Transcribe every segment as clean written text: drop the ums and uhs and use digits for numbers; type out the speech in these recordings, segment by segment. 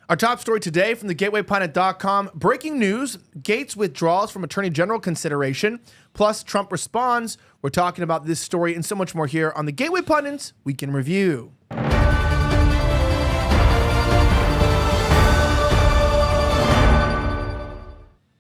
Our top story today from the GatewayPundit.com. Breaking news, Gaetz withdraws from Attorney General consideration, plus Trump responds. We're talking about this story and so much more here on the Gateway Pundit's Week in Review.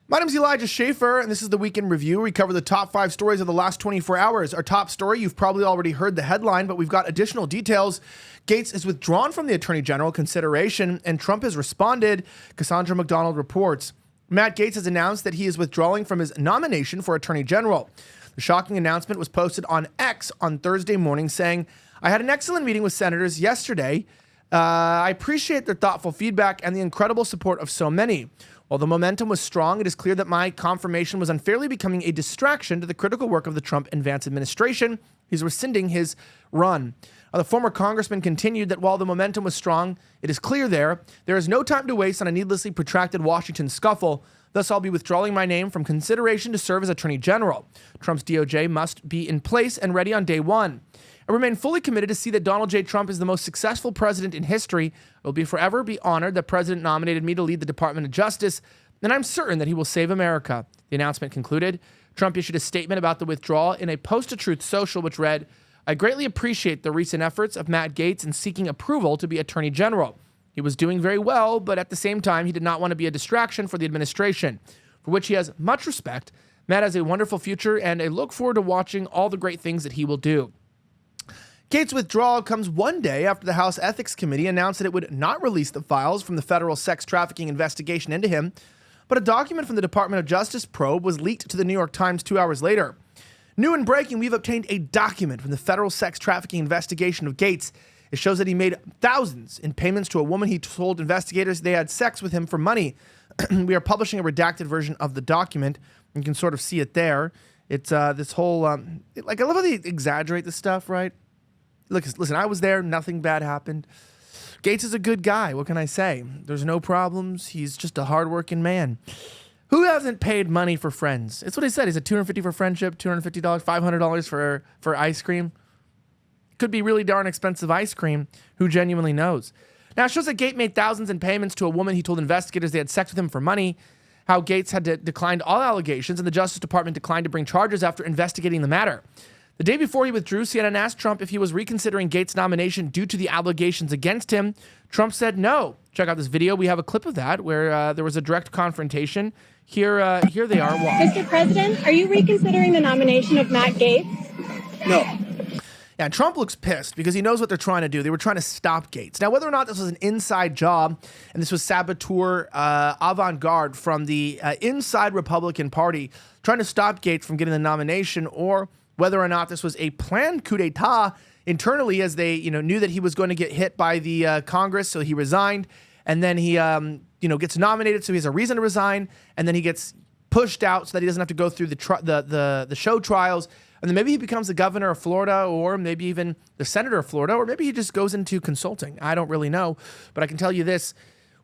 My name is Elijah Schaffer, and this is the Week in Review. We cover the top 5 stories of the last 24 hours. Our top story, you've probably already heard the headline, but we've got additional details. Gaetz is withdrawn from the Attorney General consideration, and Trump has responded, Cassandra McDonald reports. Matt Gaetz has announced that he is withdrawing from his nomination for Attorney General. The shocking announcement was posted on X on Thursday morning, saying, "I had an excellent meeting with senators yesterday. I appreciate their thoughtful feedback and the incredible support of so many. While the momentum was strong, it is clear that my confirmation was unfairly becoming a distraction to the critical work of the Trump and Vance administration. He's rescinding his run." The former congressman continued that while the momentum was strong, it is clear there is no time to waste on a needlessly protracted Washington scuffle. Thus, I'll be withdrawing my name from consideration to serve as Attorney General. Trump's DOJ must be in place and ready on day one. I remain fully committed to see that Donald J. Trump is the most successful president in history. I will forever be honored that President nominated me to lead the Department of Justice, and I'm certain that he will save America. The announcement concluded. Trump issued a statement about the withdrawal in a post to Truth Social, which read, "I greatly appreciate the recent efforts of Matt Gaetz in seeking approval to be Attorney General. He was doing very well, but at the same time, he did not want to be a distraction for the administration, for which he has much respect. Matt has a wonderful future, and I look forward to watching all the great things that he will do." Gaetz' withdrawal comes one day after the House Ethics Committee announced that it would not release the files from the federal sex-trafficking investigation into him, but a document from the Department of Justice probe was leaked to the New York Times 2 hours later. New and breaking, we've obtained a document from the federal sex-trafficking investigation of Gaetz. It shows that he made thousands in payments to a woman he told investigators they had sex with him for money. We are publishing a redacted version of the document. You can sort of see it there. It's this whole, I love how they exaggerate this stuff, right? Look, listen, I was there. Nothing bad happened. Gaetz is a good guy. What can I say? There's no problems. He's just a hardworking man. Who hasn't paid money for friends? It's what he said. He said $250 for friendship, $250, $500 for ice cream. Could be really darn expensive ice cream. Who genuinely knows? Now, it shows that Gaetz made thousands in payments to a woman he told investigators they had sex with him for money. How Gaetz had declined all allegations, and the Justice Department declined to bring charges after investigating the matter. The day before he withdrew, CNN asked Trump if he was reconsidering Gaetz' nomination due to the allegations against him. Trump said no. Check out this video. We have a clip of that where there was a direct confrontation. Here they are. Watch. Mr. President, are you reconsidering the nomination of Matt Gaetz? No. Yeah, Trump looks pissed because he knows what they're trying to do. They were trying to stop Gaetz. Now, whether or not this was an inside job and this was saboteur avant-garde from the inside Republican Party trying to stop Gaetz from getting the nomination, or whether or not this was a planned coup d'etat internally, as they knew that he was going to get hit by the Congress, so he resigned, and then he gets nominated, so he has a reason to resign, and then he gets pushed out so that he doesn't have to go through the show trials, and then maybe he becomes the governor of Florida, or maybe even the senator of Florida, or maybe he just goes into consulting. I don't really know, but I can tell you this.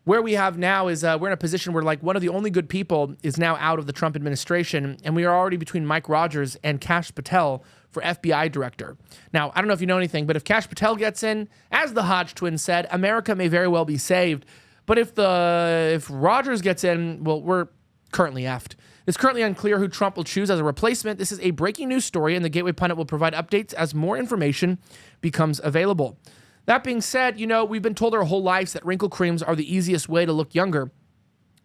Where we have now is we're in a position where one of the only good people is now out of the Trump administration, and we are already between Mike Rogers and Kash Patel for FBI director. Now, I don't know if you know anything, but if Kash Patel gets in, as the Hodge twins said, America may very well be saved. But if Rogers gets in, well, we're currently effed. It's currently unclear who Trump will choose as a replacement. This is a breaking news story, and the Gateway Pundit will provide updates as more information becomes available. That being said, we've been told our whole lives that wrinkle creams are the easiest way to look younger.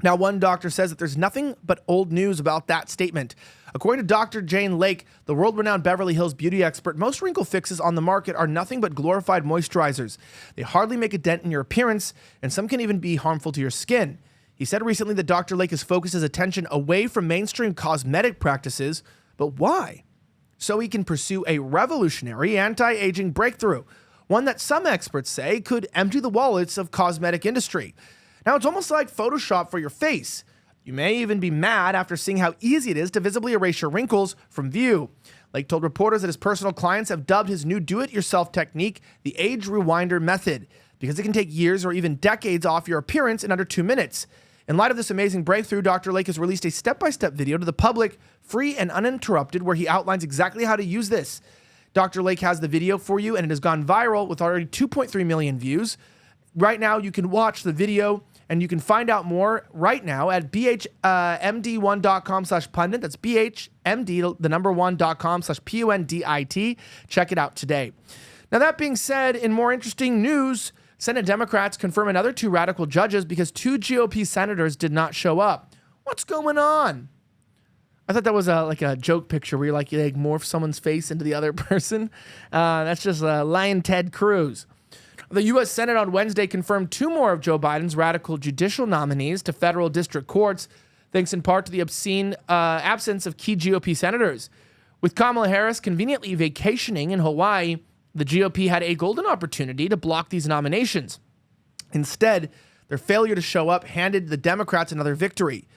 Now, one doctor says that there's nothing but old news about that statement. According to Dr. Jane Lake, the world-renowned Beverly Hills beauty expert, most wrinkle fixes on the market are nothing but glorified moisturizers. They hardly make a dent in your appearance, and some can even be harmful to your skin. He said recently that Dr. Lake has focused his attention away from mainstream cosmetic practices, but why? So he can pursue a revolutionary anti-aging breakthrough, one that some experts say could empty the wallets of cosmetic industry. Now, it's almost like Photoshop for your face. You may even be mad after seeing how easy it is to visibly erase your wrinkles from view. Lake told reporters that his personal clients have dubbed his new do-it-yourself technique the Age Rewinder method, because it can take years or even decades off your appearance in under 2 minutes. In light of this amazing breakthrough, Dr. Lake has released a step-by-step video to the public, free and uninterrupted, where he outlines exactly how to use this. Dr. Lake has the video for you, and it has gone viral with already 2.3 million views. Right now, you can watch the video And you can find out more right now at bhmd1.com/pundit. That's bhmd, the number 1.com/pundit. Check it out today. Now, that being said, in more interesting news, Senate Democrats confirm another 2 radical judges because 2 GOP senators did not show up. What's going on? I thought that was like a joke picture where you morph someone's face into the other person. That's just Lion Ted Cruz. The U.S. Senate on Wednesday confirmed 2 more of Joe Biden's radical judicial nominees to federal district courts, thanks in part to the obscene absence of key GOP senators. With Kamala Harris conveniently vacationing in Hawaii, the GOP had a golden opportunity to block these nominations. Instead, their failure to show up handed the Democrats another victory.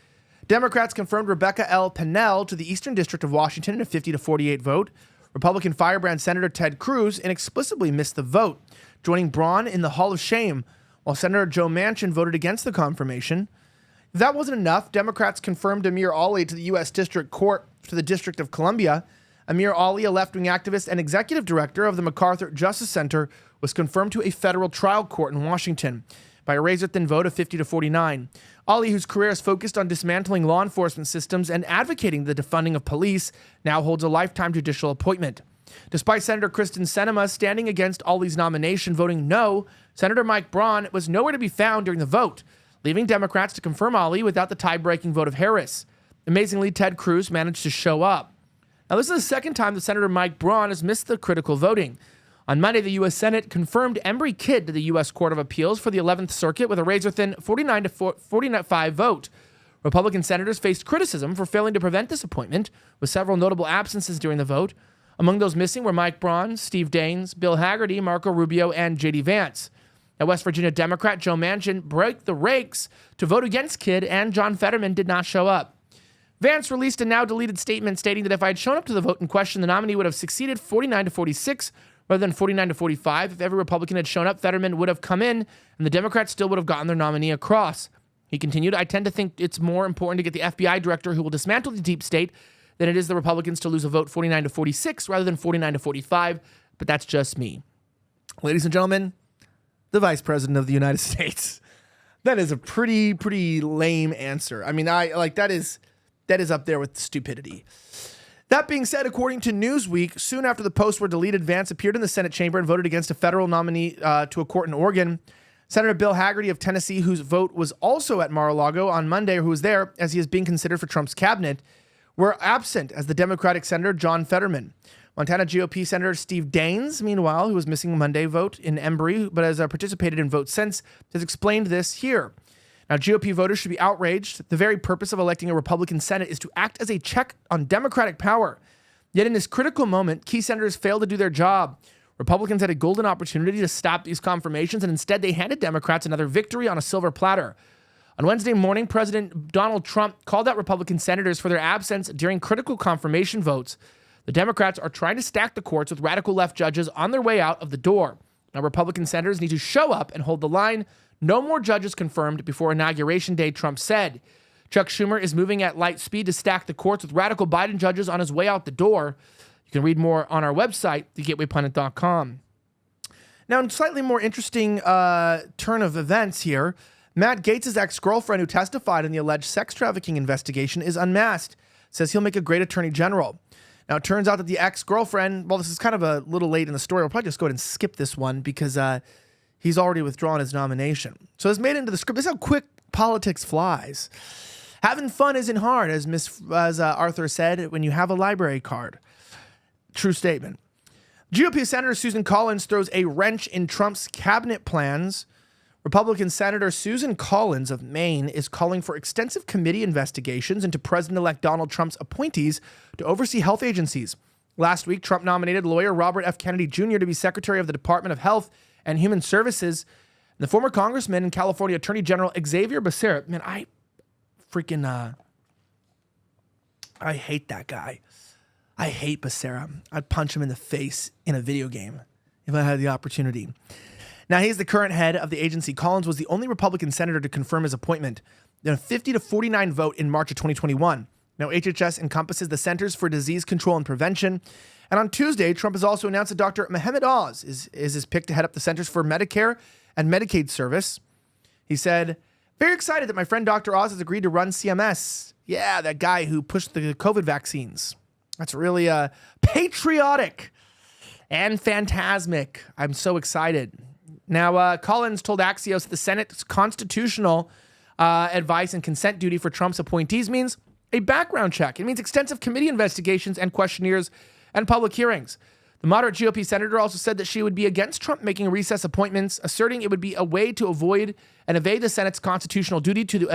Democrats confirmed Rebecca L. Pennell to the Eastern District of Washington in a 50-48 vote. Republican firebrand Senator Ted Cruz inexplicably missed the vote, joining Braun in the Hall of Shame, while Senator Joe Manchin voted against the confirmation. If that wasn't enough, Democrats confirmed Amir Ali to the U.S. District Court for the District of Columbia. Amir Ali, a left-wing activist and executive director of the MacArthur Justice Center, was confirmed to a federal trial court in Washington by a razor-thin vote of 50-49. Ali, whose career is focused on dismantling law enforcement systems and advocating the defunding of police, now holds a lifetime judicial appointment. Despite Senator Kristen Sinema standing against Ali's nomination, voting no, Senator Mike Braun was nowhere to be found during the vote, leaving Democrats to confirm Ali without the tie-breaking vote of Harris. Amazingly, Ted Cruz managed to show up. Now, this is the second time that Senator Mike Braun has missed the critical voting. On Monday, the U.S. Senate confirmed Embry Kidd to the U.S. Court of Appeals for the 11th Circuit with a razor-thin 49-45 vote. Republican senators faced criticism for failing to prevent this appointment, with several notable absences during the vote. Among those missing were Mike Braun, Steve Daines, Bill Haggerty, Marco Rubio, and J.D. Vance. Now, West Virginia Democrat Joe Manchin broke the rakes to vote against Kidd, and John Fetterman did not show up. Vance released a now-deleted statement stating that if I had shown up to the vote in question, the nominee would have succeeded 49-46 rather than 49-45. If every Republican had shown up, Fetterman would have come in, and the Democrats still would have gotten their nominee across. He continued, I tend to think it's more important to get the FBI director who will dismantle the deep state than it is the Republicans to lose a vote 49-46 rather than 49-45, but that's just me. Ladies and gentlemen, the Vice President of the United States. That is a pretty lame answer. I mean, that is up there with stupidity. That being said, according to Newsweek, soon after the posts were deleted, Vance appeared in the Senate chamber and voted against a federal nominee to a court in Oregon. Senator Bill Haggerty of Tennessee, whose vote was also at Mar-a-Lago on Monday, who was there as he is being considered for Trump's cabinet, were absent as the Democratic Senator John Fetterman. Montana GOP Senator Steve Daines, meanwhile, who was missing a Monday vote in Embry, but has participated in votes since, has explained this here. Now, GOP voters should be outraged. The very purpose of electing a Republican Senate is to act as a check on Democratic power. Yet in this critical moment, key senators failed to do their job. Republicans had a golden opportunity to stop these confirmations, and instead they handed Democrats another victory on a silver platter. On Wednesday morning, President Donald Trump called out Republican senators for their absence during critical confirmation votes. The Democrats are trying to stack the courts with radical left judges on their way out of the door. Now, Republican senators need to show up and hold the line. No more judges confirmed before Inauguration Day, Trump said. Chuck Schumer is moving at light speed to stack the courts with radical Biden judges on his way out the door. You can read more on our website, thegatewaypundit.com. Now, in slightly more interesting turn of events here, Matt Gaetz' ex-girlfriend who testified in the alleged sex-trafficking investigation is unmasked, says he'll make a great attorney general. Now, it turns out that the ex-girlfriend, well, this is kind of a little late in the story. We'll probably just go ahead and skip this one because he's already withdrawn his nomination. So it's made into the script. This is how quick politics flies. Having fun isn't hard, as Arthur said, when you have a library card. True statement. GOP Senator Susan Collins throws a wrench in Trump's cabinet plans. Republican Senator Susan Collins of Maine is calling for extensive committee investigations into President-elect Donald Trump's appointees to oversee health agencies. Last week, Trump nominated lawyer Robert F. Kennedy Jr. to be Secretary of the Department of Health and Human Services. And the former congressman and California Attorney General Xavier Becerra, man, I hate that guy. I hate Becerra. I'd punch him in the face in a video game if I had the opportunity. Now, he's the current head of the agency. Collins was the only Republican senator to confirm his appointment in a 50-49 vote in March of 2021. Now, HHS encompasses the Centers for Disease Control and Prevention. And on Tuesday, Trump has also announced that Dr. Mohammed Oz is his pick to head up the Centers for Medicare and Medicaid Service. He said, Very excited that my friend Dr. Oz has agreed to run CMS. Yeah, that guy who pushed the COVID vaccines. That's really patriotic and phantasmic. I'm so excited. Now, Collins told Axios that the Senate's constitutional advice and consent duty for Trump's appointees means a background check. It means extensive committee investigations and questionnaires and public hearings. The moderate GOP senator also said that she would be against Trump making recess appointments, asserting it would be a way to avoid and evade the Senate's constitutional duty to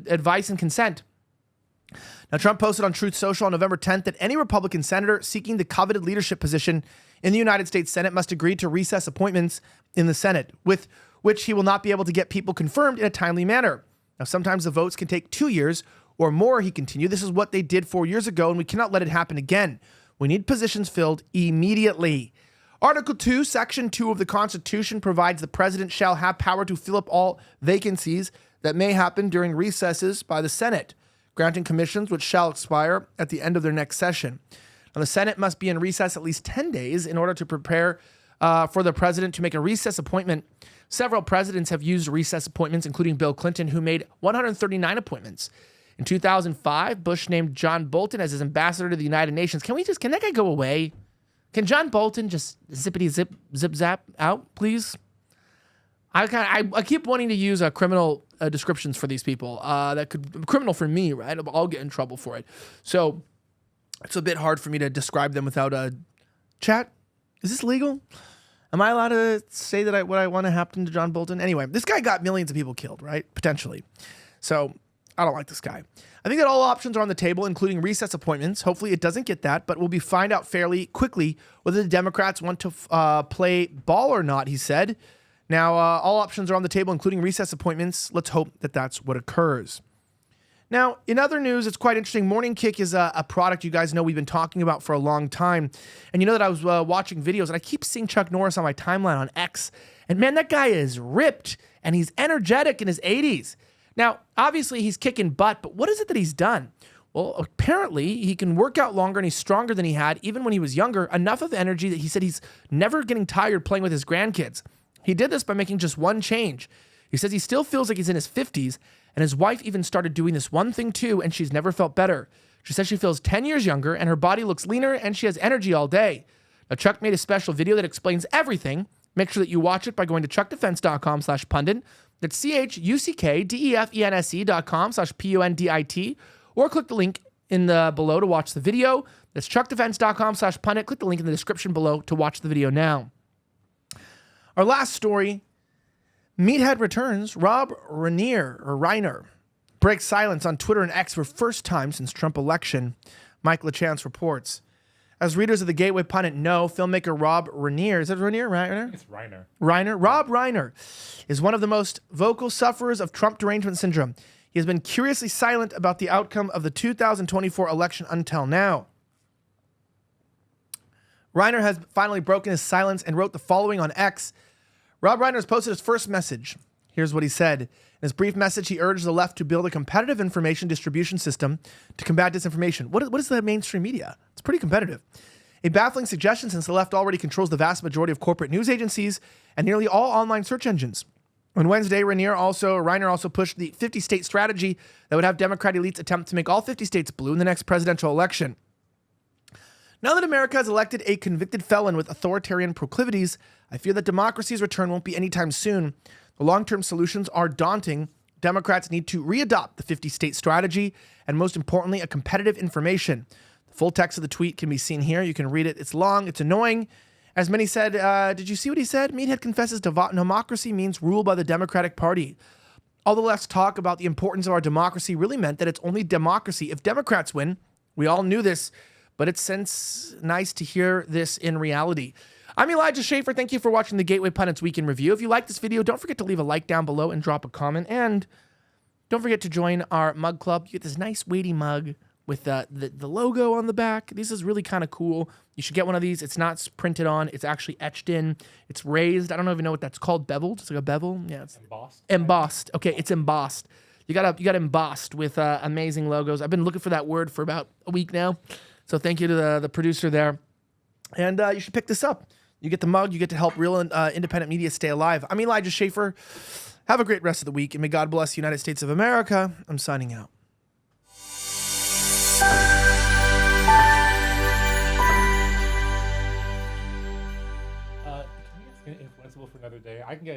advice and consent. Now, Trump posted on Truth Social on November 10th that any Republican senator seeking the coveted leadership position in the United States Senate must agree to recess appointments in the Senate, with which he will not be able to get people confirmed in a timely manner. Now, sometimes the votes can take 2 years or more, he continued. This is what they did 4 years ago, and we cannot let it happen again. We need positions filled immediately. Article 2, Section 2 of the Constitution provides the president shall have power to fill up all vacancies that may happen during recesses by the Senate, granting commissions which shall expire at the end of their next session. Now, the Senate must be in recess at least 10 days in order to prepare for the president to make a recess appointment. Several presidents have used recess appointments, including Bill Clinton, who made 139 appointments. In 2005, Bush named John Bolton as his ambassador to the United Nations. Can that guy go away? Can John Bolton just zippity zip zap out, please? I keep wanting to use criminal descriptions for these people. That could criminal for me, right? I'll get in trouble for it. So it's a bit hard for me to describe them without a chat. Is this legal? Am I allowed to say that what I want to happen to John Bolton? Anyway, this guy got millions of people killed, right? Potentially. So I don't like this guy. I think that all options are on the table, including recess appointments. Hopefully it doesn't get that, but we'll find out fairly quickly whether the Democrats want to play ball or not, he said. Now, all options are on the table, including recess appointments. Let's hope that that's what occurs. Now, in other news, it's quite interesting. Morning Kick is a product you guys know we've been talking about for a long time. And you know that I was watching videos, and I keep seeing Chuck Norris on my timeline on X. And man, that guy is ripped, and he's energetic in his 80s. Now, obviously, he's kicking butt, but what is it that he's done? Well, apparently, he can work out longer, and he's stronger than he had, even when he was younger, enough of energy that he said he's never getting tired playing with his grandkids. He did this by making just one change. He says he still feels like he's in his 50s, and his wife even started doing this one thing too, and she's never felt better. She says she feels 10 years younger, and her body looks leaner, and she has energy all day. Now, Chuck made a special video that explains everything. Make sure that you watch it by going to chuckdefense.com/pundit. That's chuckdefense.com/pundit, or click the link in the below to watch the video. That's chuckdefense.com/pundit. Click the link in the description below to watch the video now. Our last story, Meathead returns. Rob Riner breaks silence on Twitter and X for first time since Trump election. Mike LaChance reports. As readers of the Gateway Pundit know, filmmaker Rob Riner, is it Riner? Riner? It's Riner. Riner? Rob Riner is one of the most vocal sufferers of Trump derangement syndrome. He has been curiously silent about the outcome of the 2024 election until now. Riner has finally broken his silence and wrote the following on X. Rob Reiner has posted his first message. Here's what he said. In his brief message, he urged the left to build a competitive information distribution system to combat disinformation. What is the mainstream media? It's pretty competitive. A baffling suggestion since the left already controls the vast majority of corporate news agencies and nearly all online search engines. On Wednesday, Riner also pushed the 50-state strategy that would have Democrat elites attempt to make all 50 states blue in the next presidential election. Now that America has elected a convicted felon with authoritarian proclivities, I fear that democracy's return won't be anytime soon. The long-term solutions are daunting. Democrats need to readopt the 50-state strategy and, most importantly, a competitive information. The full text of the tweet can be seen here. You can read it. It's long. It's annoying. As many said, did you see what he said? Meathead confesses democracy means rule by the Democratic Party. All the left's talk about the importance of our democracy really meant that it's only democracy if Democrats win. We all knew this, but it's since nice to hear this in reality. I'm Elijah Schaffer. Thank you for watching the Gateway Pundits Week in Review. If you like this video, don't forget to leave a like down below and drop a comment. And don't forget to join our mug club. You get this nice weighty mug with the logo on the back. This is really kind of cool. You should get one of these. It's not printed on. It's actually etched in. It's raised. I don't even know what that's called. Beveled? It's like a bevel? Yeah. It's embossed. Embossed. Okay, it's embossed. You got embossed with amazing logos. I've been looking for that word for about a week now. So thank you to the producer there. And you should pick this up. You get the mug. You get to help real independent media stay alive. I'm Elijah Schaffer. Have a great rest of the week, and may God bless the United States of America. I'm signing out. Can we get influenceable for another day? I can get